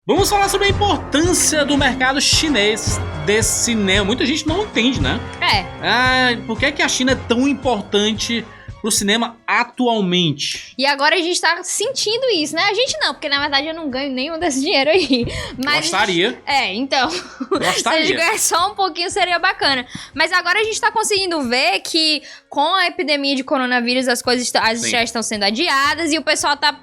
Vamos falar sobre a importância do mercado chinês de cinema. Muita gente não entende, né? Por que a China é tão importante pro cinema atualmente? E agora a gente tá sentindo isso, né? A gente não, porque na verdade eu não ganho nenhum desse dinheiro aí. Mas gostaria. Então. Gostaria. Se a gente ganhar só um pouquinho seria bacana. Mas agora a gente tá conseguindo ver que com a epidemia de coronavírus as coisas já estão sendo adiadas e o pessoal tá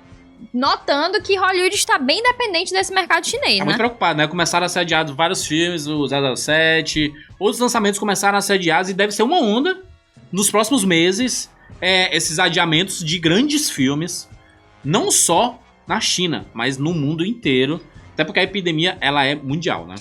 notando que Hollywood está bem dependente desse mercado chinês, né? Muito preocupado, né? Começaram a ser adiados vários filmes, o 007, outros lançamentos começaram a ser adiados e deve ser uma onda nos próximos meses, esses adiamentos de grandes filmes, não só na China, mas no mundo inteiro. Até porque a epidemia, ela é mundial, né?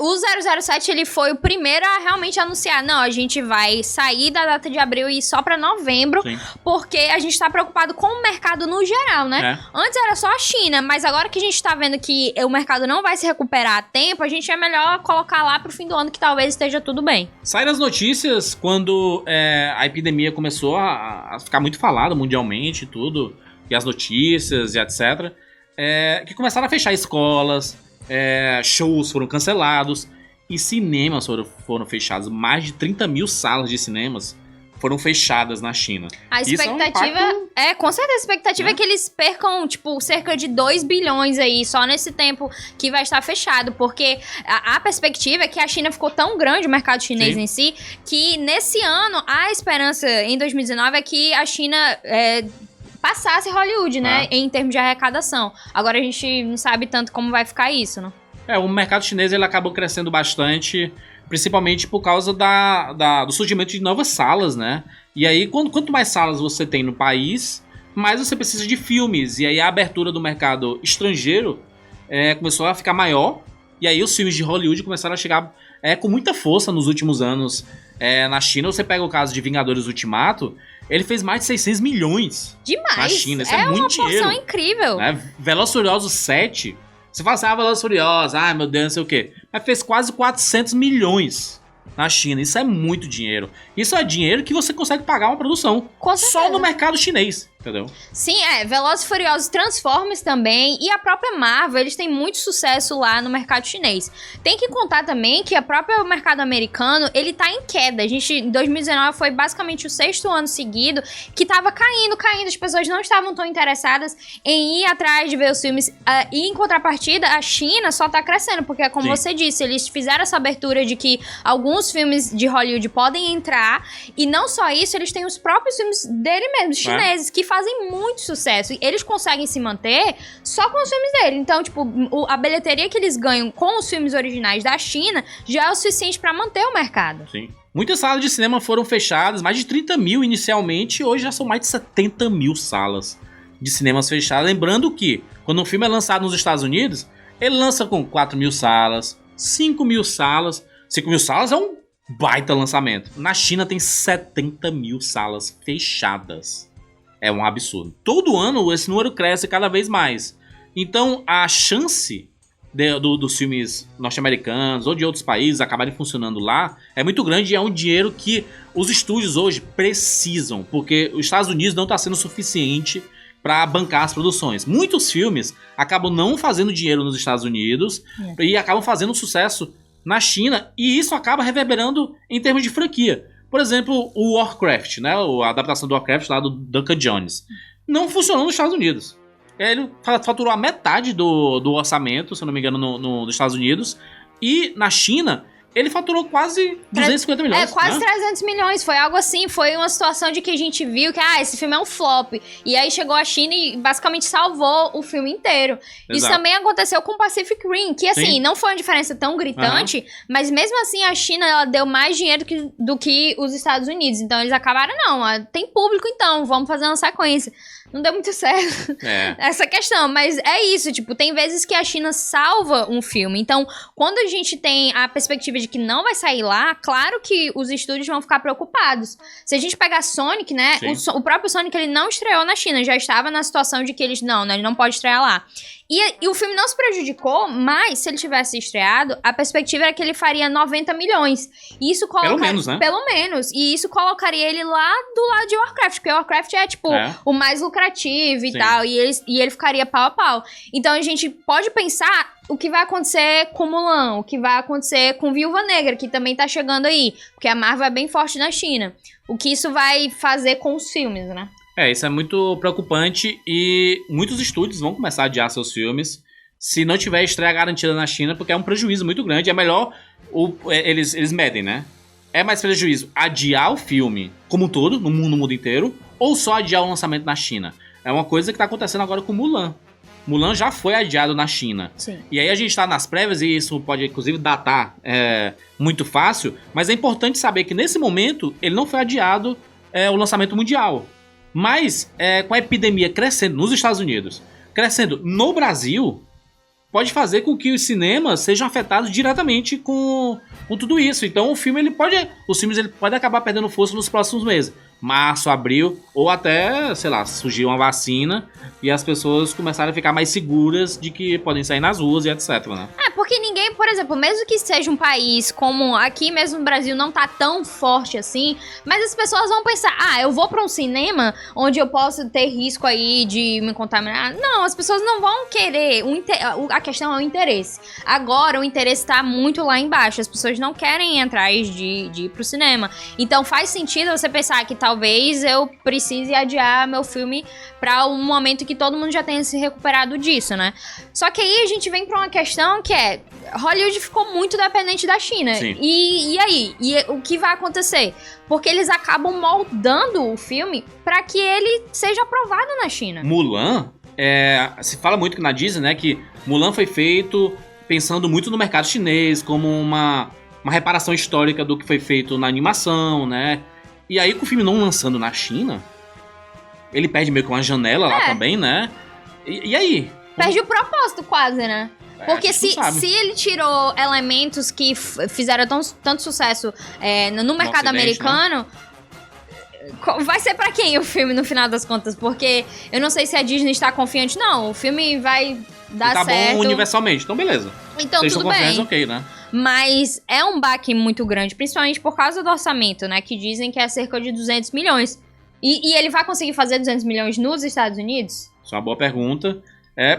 O 007, ele foi o primeiro a realmente anunciar, não, a gente vai sair da data de abril e ir só pra novembro, Sim. porque a gente tá preocupado com o mercado no geral, né? Antes era só a China, mas agora que a gente tá vendo que o mercado não vai se recuperar a tempo, a gente é melhor colocar lá pro fim do ano que talvez esteja tudo bem. Saíram as notícias quando a epidemia começou a ficar muito falada mundialmente e tudo, e as notícias e etc., que começaram a fechar escolas, shows foram cancelados e cinemas foram fechados. Mais de 30 mil salas de cinemas foram fechadas na China. A expectativa com certeza, a expectativa é que eles percam, cerca de 2 bilhões aí, só nesse tempo que vai estar fechado, porque a perspectiva é que a China ficou tão grande, o mercado chinês Sim. em si, que nesse ano, a esperança em 2019 é que a China passasse Hollywood, né, em termos de arrecadação. Agora a gente não sabe tanto como vai ficar isso, né? O mercado chinês ele acabou crescendo bastante, principalmente por causa do surgimento de novas salas, né? E aí, quanto mais salas você tem no país, mais você precisa de filmes. E aí a abertura do mercado estrangeiro começou a ficar maior. E aí os filmes de Hollywood começaram a chegar com muita força nos últimos anos. Na China, você pega o caso de Vingadores Ultimato, ele fez mais de 600 milhões Demais. Na China. Isso é muito dinheiro. É uma porção incrível. Velozes e Furiosos 7, você fala assim, Velozes e Furiosos, meu Deus, não sei o quê. Mas fez quase 400 milhões na China. Isso é muito dinheiro. Isso é dinheiro que você consegue pagar uma produção. Só no mercado chinês. Entendeu? Sim, Velozes e Furiosos, Transformers também, e a própria Marvel, eles têm muito sucesso lá no mercado chinês. Tem que contar também que o próprio mercado americano, ele tá em queda. Em 2019 foi basicamente o 6º ano seguido que tava caindo, as pessoas não estavam tão interessadas em ir atrás de ver os filmes, e em contrapartida, a China só tá crescendo, porque como Sim. você disse, eles fizeram essa abertura de que alguns filmes de Hollywood podem entrar, e não só isso, eles têm os próprios filmes dele mesmo, chineses, que fazem muito sucesso. E eles conseguem se manter só com os filmes dele. Então, a bilheteria que eles ganham com os filmes originais da China já é o suficiente para manter o mercado. Sim. Muitas salas de cinema foram fechadas, mais de 30 mil inicialmente, e hoje já são mais de 70 mil salas de cinemas fechadas. Lembrando que, quando um filme é lançado nos Estados Unidos, ele lança com 4 mil salas, 5 mil salas. 5 mil salas é um baita lançamento. Na China tem 70 mil salas fechadas. É um absurdo. Todo ano esse número cresce cada vez mais. Então a chance dos filmes norte-americanos ou de outros países acabarem funcionando lá é muito grande, e é um dinheiro que os estúdios hoje precisam, porque os Estados Unidos não está sendo suficiente para bancar as produções. Muitos filmes acabam não fazendo dinheiro nos Estados Unidos e acabam fazendo sucesso na China, e isso acaba reverberando em termos de franquia. Por exemplo, o Warcraft, né? A adaptação do Warcraft lá do Duncan Jones. Não funcionou nos Estados Unidos. Ele faturou a metade do orçamento, se eu não me engano, nos Estados Unidos. E na China, ele faturou quase 250 milhões. Quase 300 milhões. Foi algo assim. Foi uma situação de que a gente viu que esse filme é um flop. E aí chegou a China e basicamente salvou o filme inteiro. Exato. Isso também aconteceu com Pacific Rim, que assim, Sim. não foi uma diferença tão gritante, mas mesmo assim a China ela deu mais dinheiro do que os Estados Unidos. Então eles acabaram, tem público então, vamos fazer uma sequência. Não deu muito certo essa questão, mas é isso, tem vezes que a China salva um filme. Então, quando a gente tem a perspectiva de que não vai sair lá, claro que os estúdios vão ficar preocupados. Se a gente pegar Sonic, né, o próprio Sonic ele não estreou na China, já estava na situação de que ele não pode estrear lá. E o filme não se prejudicou, mas se ele tivesse estreado, a perspectiva era que ele faria 90 milhões. E isso Pelo menos, né? Pelo menos. E isso colocaria ele lá do lado de Warcraft, porque Warcraft é, tipo, o mais lucrativo e tal, e ele ficaria pau a pau. Então a gente pode pensar o que vai acontecer com Mulan, o que vai acontecer com Viúva Negra, que também tá chegando aí, porque a Marvel é bem forte na China. O que isso vai fazer com os filmes, né? Isso é muito preocupante e muitos estúdios vão começar a adiar seus filmes se não tiver estreia garantida na China, porque é um prejuízo muito grande. É melhor, eles medem, né? É mais prejuízo adiar o filme como um todo, no mundo inteiro, ou só adiar o lançamento na China? É uma coisa que tá acontecendo agora com Mulan. Mulan já foi adiado na China. Sim. E aí a gente tá nas prévias, e isso pode inclusive datar muito fácil, mas é importante saber que nesse momento ele não foi adiado o lançamento mundial. Mas, com a epidemia crescendo nos Estados Unidos, crescendo no Brasil, pode fazer com que os cinemas sejam afetados diretamente com tudo isso. Então, os filmes ele pode acabar perdendo força nos próximos meses. Março, abril, ou até, sei lá, surgir uma vacina e as pessoas começarem a ficar mais seguras de que podem sair nas ruas e etc, né? Porque ninguém, por exemplo, mesmo que seja um país como aqui mesmo no Brasil não tá tão forte assim, mas as pessoas vão pensar, eu vou pra um cinema onde eu posso ter risco aí de me contaminar. Não, as pessoas não vão querer, a questão é o interesse. Agora o interesse tá muito lá embaixo, as pessoas não querem ir atrás de ir pro cinema. Então faz sentido você pensar que talvez eu precise adiar meu filme pra um momento que todo mundo já tenha se recuperado disso, né? Só que aí a gente vem pra uma questão que Hollywood ficou muito dependente da China. Sim. E aí? E o que vai acontecer? Porque eles acabam moldando o filme pra que ele seja aprovado na China. Mulan, se fala muito que na Disney, né, que Mulan foi feito pensando muito no mercado chinês, como uma reparação histórica do que foi feito na animação, né? E aí, com o filme não lançando na China, ele perde meio que uma janela lá também, né? E aí? Perde o propósito quase, né? Porque se ele tirou elementos que fizeram tanto sucesso no mercado americano, né? Vai ser pra quem o filme, no final das contas? Porque eu não sei se a Disney está confiante. Não, o filme vai dar certo. Tá bom universalmente, então beleza. Então tudo bem. Ok, né? Mas é um baque muito grande, principalmente por causa do orçamento, né? Que dizem que é cerca de 200 milhões. E ele vai conseguir fazer 200 milhões nos Estados Unidos? Isso é uma boa pergunta.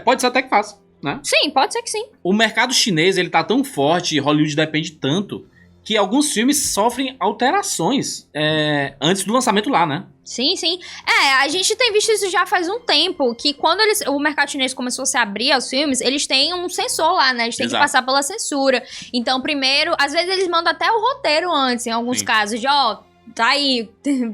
Pode ser até que faça, né? Sim, pode ser que sim. O mercado chinês, ele tá tão forte, e Hollywood depende tanto, que alguns filmes sofrem alterações antes do lançamento lá, né? Sim, sim. A gente tem visto isso já faz um tempo, que quando o mercado chinês começou a se abrir aos filmes, eles têm um censor lá, né? Eles têm que passar pela censura. Então, primeiro, às vezes eles mandam até o roteiro antes, em alguns casos, de tá aí,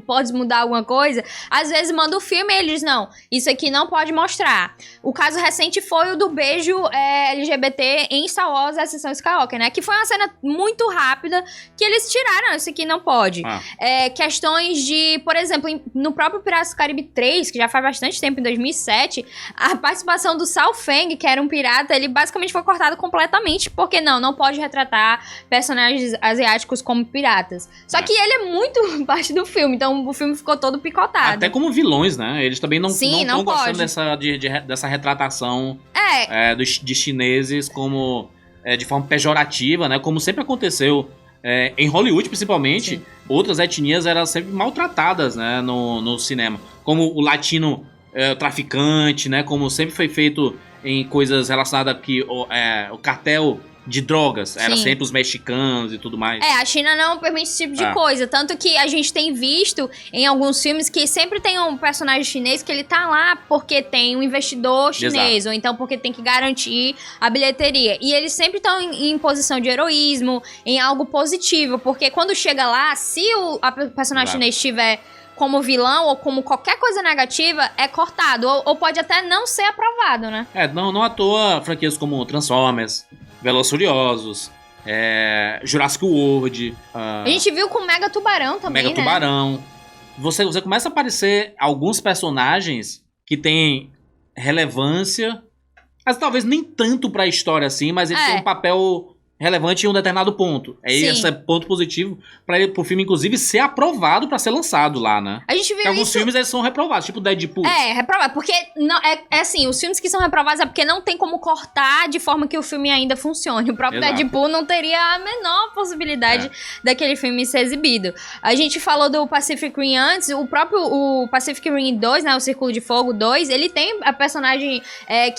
pode mudar alguma coisa. Às vezes manda o filme e eles, não, isso aqui não pode mostrar. O caso recente foi o do beijo LGBT em Star Wars, a Ascensão Skywalker, né? Que foi uma cena muito rápida que eles tiraram, isso aqui não pode. Questões de, por exemplo, no próprio Piratas do Caribe 3, que já faz bastante tempo, em 2007, a participação do Sao Feng, que era um pirata, ele basicamente foi cortado completamente, porque não pode retratar personagens asiáticos como piratas. Só que ele é muito parte do filme, então o filme ficou todo picotado. Até como vilões, né? Eles também não estão gostando dessa retratação de chineses como de forma pejorativa, né? Como sempre aconteceu em Hollywood, principalmente. Sim. Outras etnias eram sempre maltratadas, né? No cinema. Como o latino traficante, né? Como sempre foi feito em coisas relacionadas que o cartel de drogas, era sempre os mexicanos e tudo mais. A China não permite esse tipo de coisa, tanto que a gente tem visto em alguns filmes que sempre tem um personagem chinês que ele tá lá porque tem um investidor chinês, ou então porque tem que garantir a bilheteria. E eles sempre estão em posição de heroísmo, em algo positivo, porque quando chega lá, se o personagem chinês estiver como vilão ou como qualquer coisa negativa, é cortado, ou pode até não ser aprovado, né? Não à toa franquias como Transformers, Velozes e Furiosos, Jurassic World. A gente viu com Mega Tubarão também, Mega Tubarão. Você começa a aparecer alguns personagens que têm relevância, mas talvez nem tanto pra história assim, mas eles têm um papel relevante em um determinado ponto. Aí esse é ponto positivo para o filme, inclusive, ser aprovado para ser lançado lá, né? A gente viu Porque alguns isso... filmes eles são reprovados, tipo Deadpool. Reprovado, porque não, é assim, os filmes que são reprovados é porque não tem como cortar de forma que o filme ainda funcione. O próprio Exato. Deadpool não teria a menor possibilidade daquele filme ser exibido. A gente falou do Pacific Rim antes, o Pacific Rim 2, né, o Círculo de Fogo 2, ele tem a personagem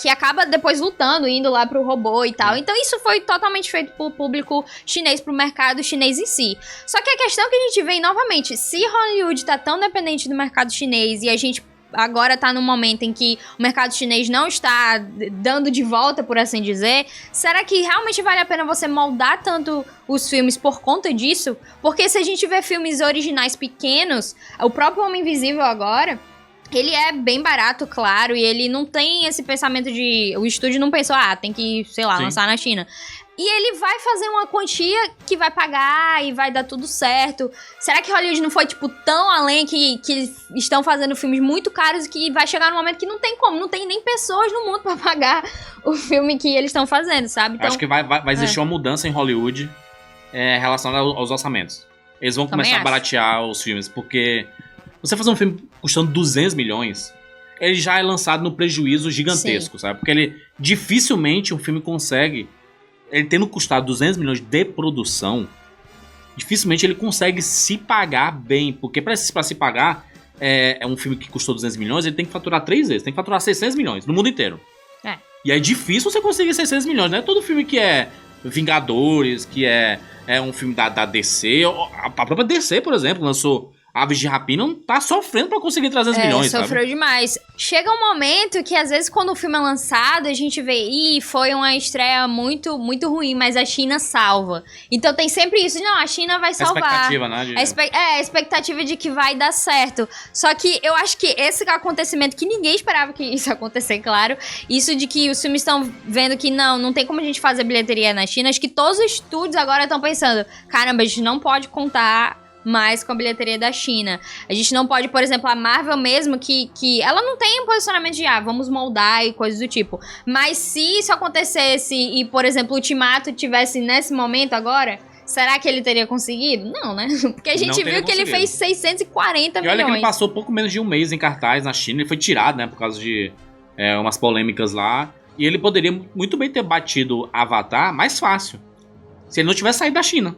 que acaba depois lutando, indo lá pro robô e tal. Então isso foi totalmente feito pro público chinês, pro mercado chinês em si. Só que a questão que a gente vê novamente, se Hollywood tá tão dependente do mercado chinês e a gente agora tá num momento em que o mercado chinês não está dando de volta, por assim dizer, será que realmente vale a pena você moldar tanto os filmes por conta disso? Porque se a gente vê filmes originais pequenos, o próprio Homem Invisível agora... Ele é bem barato, claro, e ele não tem esse pensamento de... O estúdio não pensou, tem que, sei lá, lançar na China. E ele vai fazer uma quantia que vai pagar e vai dar tudo certo. Será que Hollywood não foi, tipo, tão além que estão fazendo filmes muito caros e que vai chegar num momento que não tem como, não tem nem pessoas no mundo pra pagar o filme que eles estão fazendo, sabe? Então, acho que vai existir uma mudança em Hollywood relacionada aos orçamentos. Eles vão começar a baratear os filmes, porque... Você fazer um filme custando 200 milhões, ele já é lançado no prejuízo gigantesco, sabe? Porque ele dificilmente um filme consegue, ele tendo custado 200 milhões de produção, dificilmente ele consegue se pagar bem. Porque para se pagar, um filme que custou 200 milhões, ele tem que faturar 3 vezes, tem que faturar 600 milhões no mundo inteiro. E é difícil você conseguir 600 milhões, não é todo filme que é Vingadores, que é um filme da DC, a própria DC, por exemplo, lançou... Aves de Rapina tá sofrendo pra conseguir 300 milhões, sofreu demais. Chega um momento que, às vezes, quando o filme é lançado, a gente vê, foi uma estreia muito, muito ruim, mas a China salva. Então tem sempre isso, não, a China vai salvar. A expectativa, né? A expectativa de que vai dar certo. Só que eu acho que esse acontecimento, que ninguém esperava que isso acontecesse, claro, isso de que os filmes estão vendo que não tem como a gente fazer bilheteria na China, acho que todos os estúdios agora estão pensando, caramba, a gente não pode contar mais com a bilheteria da China. A gente não pode, por exemplo, a Marvel mesmo, que ela não tem um posicionamento de, vamos moldar e coisas do tipo. Mas se isso acontecesse e, por exemplo, o Ultimato tivesse nesse momento agora, será que ele teria conseguido? Não, né? Porque a gente viu que ele fez 640 milhões. E olha que ele passou pouco menos de um mês em cartaz na China, ele foi tirado, né, por causa de umas polêmicas lá. E ele poderia muito bem ter batido Avatar mais fácil, se ele não tivesse saído da China.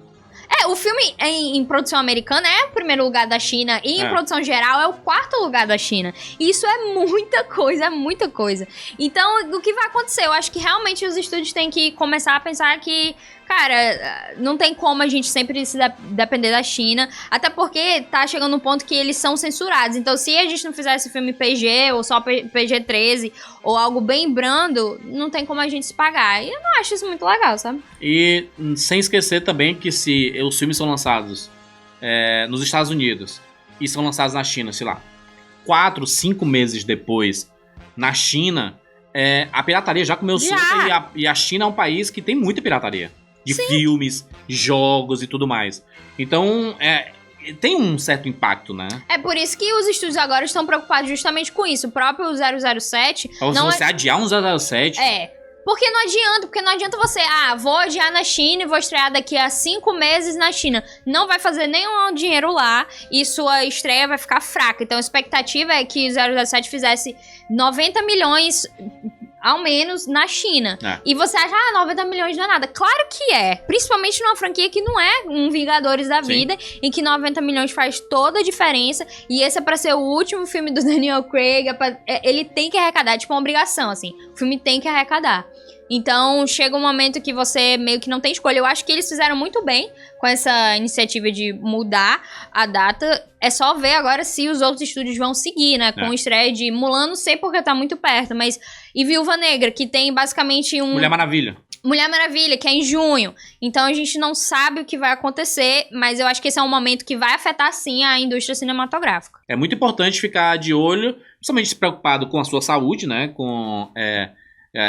O filme em produção americana é o primeiro lugar da China e em produção geral é o quarto lugar da China. E isso é muita coisa, muita coisa. Então, o que vai acontecer? Eu acho que realmente os estúdios têm que começar a pensar que, cara, não tem como a gente sempre se depender da China, até porque tá chegando um ponto que eles são censurados. Então, se a gente não fizesse filme PG ou só PG-13 ou algo bem brando, não tem como a gente se pagar. E eu não acho isso muito legal, sabe? E sem esquecer também que se os filmes são lançados nos Estados Unidos e são lançados na China, sei lá, 4, 5 meses depois, na China, a pirataria já comeu solta e a China é um país que tem muita pirataria. De filmes, jogos e tudo mais. Então, tem um certo impacto, né? É por isso que os estúdios agora estão preocupados justamente com isso. O próprio 007... Você adiar um 007... Porque não adianta você, vou adiar na China e vou estrear daqui a 5 meses na China. Não vai fazer nenhum dinheiro lá e sua estreia vai ficar fraca. Então a expectativa é que o 007 fizesse 90 milhões... ao menos na China. E você acha, 90 milhões não é nada. Claro que é. Principalmente numa franquia que não é um Vingadores da vida, em que 90 milhões faz toda a diferença. E esse é pra ser o último filme do Daniel Craig. Ele tem que arrecadar, tipo uma obrigação, assim. O filme tem que arrecadar. Então, chega um momento que você meio que não tem escolha. Eu acho que eles fizeram muito bem com essa iniciativa de mudar a data. É só ver agora se os outros estúdios vão seguir, né? Com estreia de Mulan, não sei porque tá muito perto, mas... E Viúva Negra, que tem basicamente Mulher Maravilha, que é em junho. Então, a gente não sabe o que vai acontecer, mas eu acho que esse é um momento que vai afetar, sim, a indústria cinematográfica. É muito importante ficar de olho, principalmente preocupado com a sua saúde, né? Com...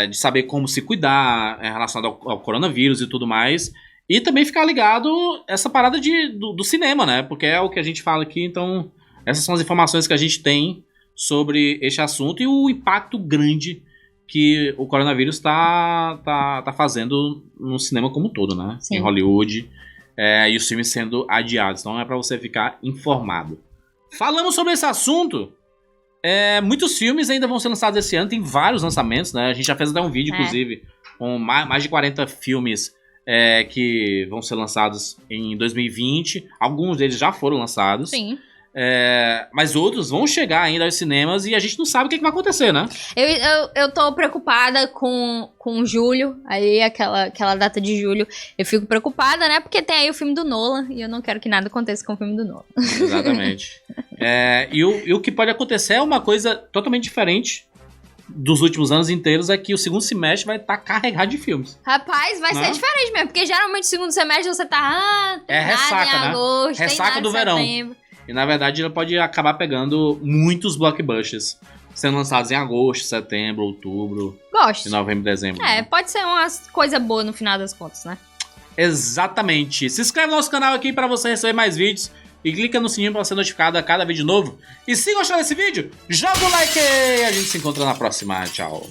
de saber como se cuidar relacionado ao coronavírus e tudo mais. E também ficar ligado essa parada do cinema, né? Porque é o que a gente fala aqui. Então, essas são as informações que a gente tem sobre este assunto e o impacto grande que o coronavírus tá fazendo no cinema como um todo, né? Sim. Em Hollywood, e os filmes sendo adiados. Então é pra você ficar informado. Falamos sobre esse assunto. Muitos filmes ainda vão ser lançados esse ano, tem vários lançamentos, né? A gente já fez até um vídeo, inclusive, com mais de 40 filmes que vão ser lançados em 2020. Alguns deles já foram lançados. Sim. Mas outros vão chegar ainda aos cinemas e a gente não sabe o que vai acontecer, né? Eu tô preocupada com julho, aí aquela data de julho. Eu fico preocupada, né? Porque tem aí o filme do Nolan e eu não quero que nada aconteça com o filme do Nolan. Exatamente. E o que pode acontecer é uma coisa totalmente diferente dos últimos anos inteiros, é que o segundo semestre vai estar carregado de filmes. Rapaz, vai ser diferente mesmo, porque geralmente no segundo semestre você tá... ressaca, em agosto, né? Ressaca do verão. E na verdade ela pode acabar pegando muitos blockbusters sendo lançados em agosto, setembro, outubro, Gosto. e novembro, dezembro. Pode ser uma coisa boa no final das contas, né? Exatamente. Se inscreve no nosso canal aqui para você receber mais vídeos e clica no sininho para ser notificado a cada vídeo novo. E se gostou desse vídeo, joga o like e a gente se encontra na próxima. Tchau.